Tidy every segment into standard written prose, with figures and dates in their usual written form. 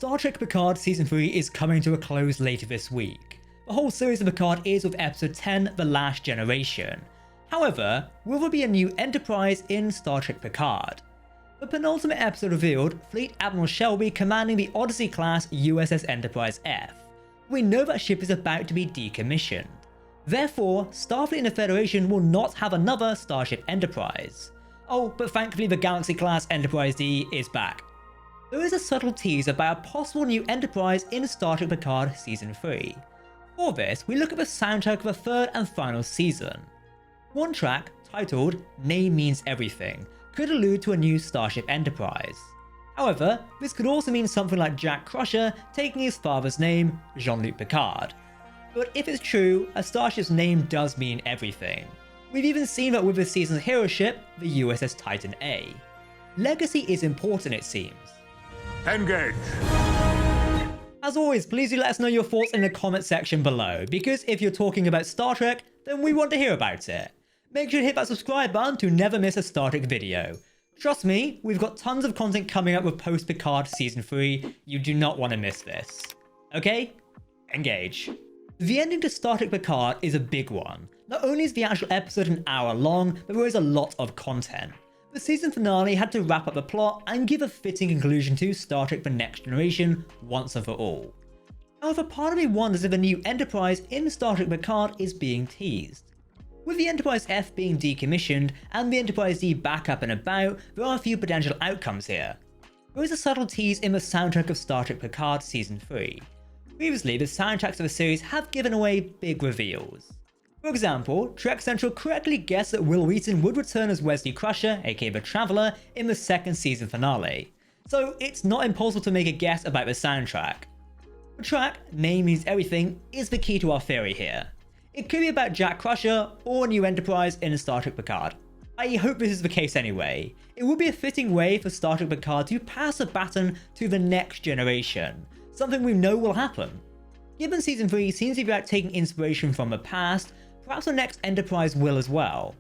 Star Trek Picard Season 3 is coming to a close later this week. The whole series of Picard is with Episode 10, The Last Generation. However, will there be a new Enterprise in Star Trek Picard? The penultimate episode revealed Fleet Admiral Shelby commanding the Odyssey-class USS Enterprise F. We know that ship is about to be decommissioned. Therefore, Starfleet and the Federation will not have another Starship Enterprise. Oh, but thankfully the Galaxy-class Enterprise D is back. There is a subtle tease about a possible new Enterprise in Star Trek Picard Season 3. For this, we look at the soundtrack of the third and final season. One track, titled Name Means Everything, could allude to a new Starship Enterprise. However, this could also mean something like Jack Crusher taking his father's name, Jean-Luc Picard. But if it's true, a starship's name does mean everything. We've even seen that with this season's hero ship, the USS Titan A. Legacy is important, it seems. Engage! As always, please do let us know your thoughts in the comment section below, because if you're talking about Star Trek, then we want to hear about it. Make sure to hit that subscribe button to never miss a Star Trek video. Trust me, we've got tons of content coming up with post-Picard Season 3, you do not want to miss this. Okay? Engage. The ending to Star Trek Picard is a big one. Not only is the actual episode an hour long, but there is a lot of content. The season finale had to wrap up the plot and give a fitting conclusion to Star Trek The Next Generation once and for all. However, part of me wonders if a new Enterprise in Star Trek Picard is being teased. With the Enterprise F being decommissioned and the Enterprise D back up and about, there are a few potential outcomes here. There is a subtle tease in the soundtrack of Star Trek Picard Season 3. Previously, the soundtracks of the series have given away big reveals. For example, Trek Central correctly guessed that Wil Wheaton would return as Wesley Crusher, aka the Traveller, in the second season finale. So it's not impossible to make a guess about the soundtrack. The track, Name Means Everything, is the key to our theory here. It could be about Jack Crusher or a new Enterprise in Star Trek Picard. I hope this is the case anyway. It would be a fitting way for Star Trek Picard to pass the baton to the next generation, something we know will happen. Given Season 3 seems to be about taking inspiration from the past, perhaps the next Enterprise will as well.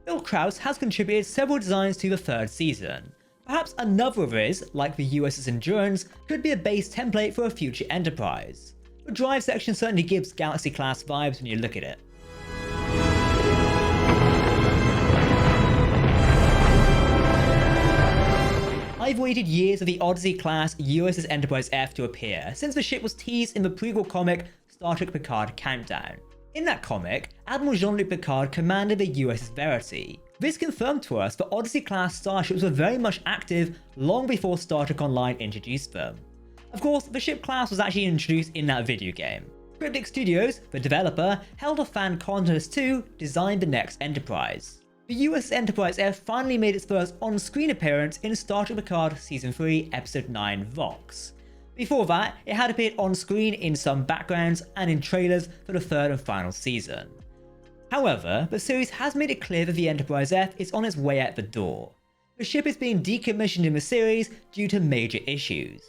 Bill Krause has contributed several designs to the third season. Perhaps another of his, like the USS Endurance, could be a base template for a future Enterprise. The drive section certainly gives Galaxy-class vibes when you look at it. I've waited years for the Odyssey-class USS Enterprise F to appear, since the ship was teased in the prequel comic Star Trek Picard Countdown. In that comic, Admiral Jean-Luc Picard commanded the USS Verity. This confirmed to us that Odyssey-class starships were very much active long before Star Trek Online introduced them. Of course, the ship class was actually introduced in that video game. Cryptic Studios, the developer, held a fan contest to design the next Enterprise. The USS Enterprise F finally made its first on-screen appearance in Star Trek Picard Season 3, Episode 9 Vox. Before that, it had appeared on screen in some backgrounds and in trailers for the third and final season. However, the series has made it clear that the Enterprise F is on its way out the door. The ship is being decommissioned in the series due to major issues.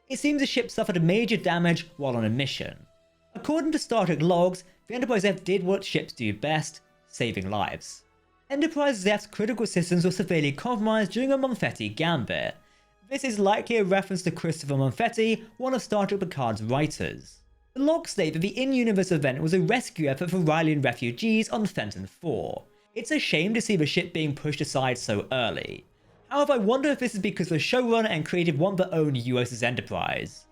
It seems the ship suffered major damage while on a mission. According to Star Trek logs, the Enterprise F did what ships do best, saving lives. Enterprise F's critical systems were severely compromised during a Monfetti gambit. This is likely a reference to Christopher Monfetti, one of Star Trek Picard's writers. The logs state that the in-universe event was a rescue effort for Rylian refugees on Fenton 4. It's a shame to see the ship being pushed aside so early. However, I wonder if this is because the showrunner and creative want their own USS Enterprise.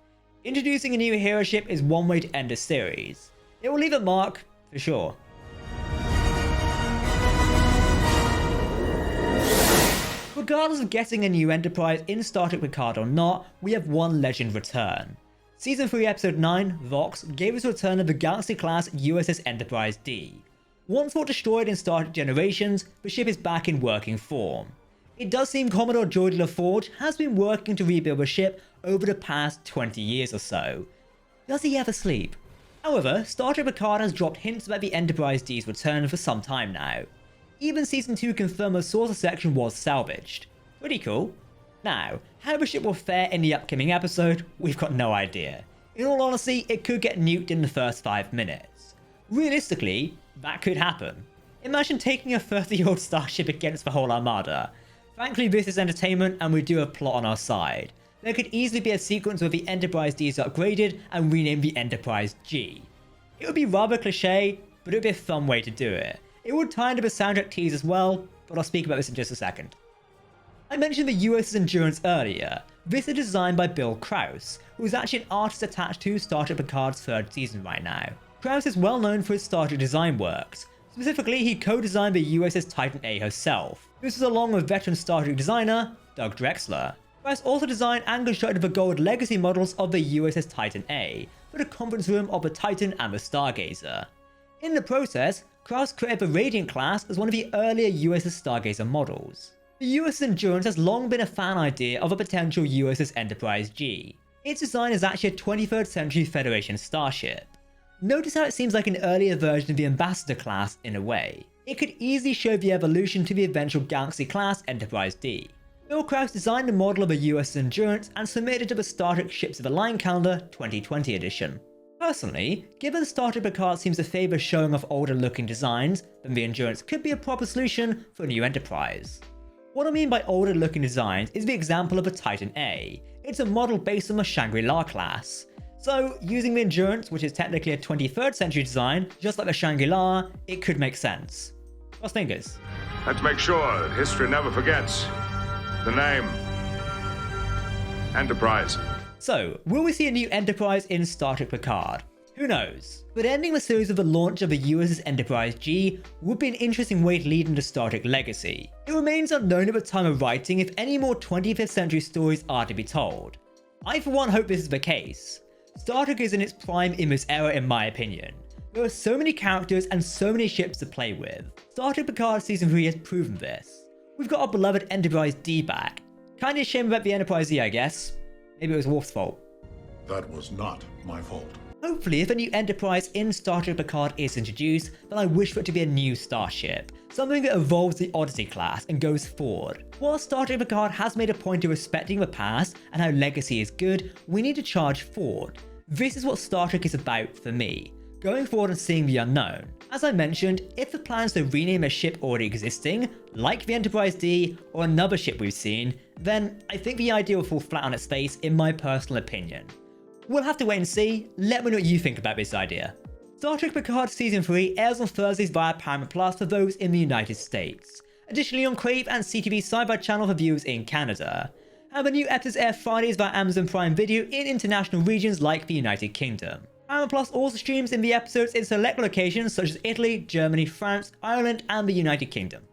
Introducing a new hero ship is one way to end a series. It will leave a mark, for sure. Regardless of getting a new Enterprise in Star Trek Picard or not, we have one legend return. Season 3 Episode 9, Vox, gave us a return of the Galaxy-class USS Enterprise D. Once thought destroyed in Star Trek Generations, the ship is back in working form. It does seem Commodore Geordi LaForge has been working to rebuild the ship over the past 20 years or so. Does he ever sleep? However, Star Trek Picard has dropped hints about the Enterprise D's return for some time now. Even Season 2 confirmed the saucer section was salvaged. Pretty cool. Now, how the ship will fare in the upcoming episode, we've got no idea. In all honesty, it could get nuked in the first 5 minutes. Realistically, that could happen. Imagine taking a 30-year-old starship against the whole armada. Thankfully this is entertainment and we do have plot on our side. there could easily be a sequence where the Enterprise D is upgraded and renamed the Enterprise G. It would be rather cliche, but it would be a fun way to do it. It would tie into the soundtrack tease as well, but I'll speak about this in just a second. I mentioned the USS Endurance earlier. This is designed by Bill Krause, who is actually an artist attached to Star Trek Picard's 3rd season right now. Krause is well known for his Star Trek design works. Specifically, he co-designed the USS Titan A herself. This was along with veteran Star Trek designer Doug Drexler. Krause also designed and constructed the gold legacy models of the USS Titan A for the conference room of the Titan and the Stargazer. In the process, Krause created the Radiant class as one of the earlier USS Stargazer models. The USS Endurance has long been a fan idea of a potential USS Enterprise G. Its design is actually a 23rd century Federation starship. Notice how it seems like an earlier version of the Ambassador class in a way. It could easily show the evolution to the eventual Galaxy class Enterprise D. Bill Krause designed the model of a USS Endurance and submitted it to the Star Trek Ships of the Line Calendar 2020 edition. Personally, given Star Trek Picard seems to favour showing off older looking designs, then the Endurance could be a proper solution for a new Enterprise. What I mean by older looking designs is the example of a Titan A. It's a model based on the Shangri-La class. So, using the Endurance, which is technically a 23rd century design, just like the Shangri-La, it could make sense. Cross fingers. Let's make sure that history never forgets the name Enterprise. So, will we see a new Enterprise in Star Trek Picard? Who knows? But ending the series with the launch of the USS Enterprise G would be an interesting way to lead into Star Trek Legacy. It remains unknown at the time of writing if any more 25th century stories are to be told. I for one hope this is the case. Star Trek is in its prime in this era in my opinion. There are so many characters and so many ships to play with. Star Trek Picard Season 3 has proven this. We've got our beloved Enterprise D back. Kinda a shame about the Enterprise E, I guess. Maybe it was Worf's fault. That was not my fault. Hopefully, if a new Enterprise in Star Trek Picard is introduced, then I wish for it to be a new starship. Something that evolves the Odyssey class and goes forward. While Star Trek Picard has made a point of respecting the past and how legacy is good, we need to charge forward. This is what Star Trek is about for me. Going forward and seeing the unknown. As I mentioned, if the plans to rename a ship already existing, like the Enterprise D or another ship we've seen, then I think the idea will fall flat on its face in my personal opinion. We'll have to wait and see. Let me know what you think about this idea. Star Trek Picard Season 3 airs on Thursdays via Paramount Plus for those in the United States. Additionally on Crave and CTV Sci-Fi channel for viewers in Canada. And the new episodes air Fridays via Amazon Prime Video in international regions like the United Kingdom. Paramount Plus also streams in the episodes in select locations such as Italy, Germany, France, Ireland and the United Kingdom.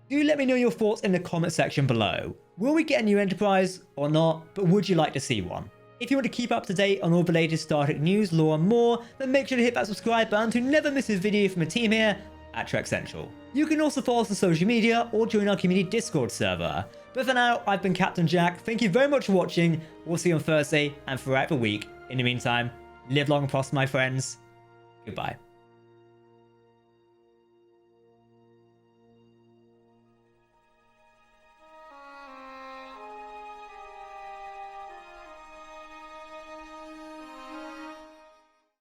Do let me know your thoughts in the comment section below. Will we get a new Enterprise or not, but would you like to see one? If you want to keep up to date on all the latest Star Trek news, lore and more, then make sure to hit that subscribe button to never miss a video from the team here at Trek Central. You can also follow us on social media or join our community Discord server. But for now, I've been Captain Jack. Thank you very much for watching. We'll see you on Thursday and throughout the week. In the meantime, live long and prosper, my friends. Goodbye.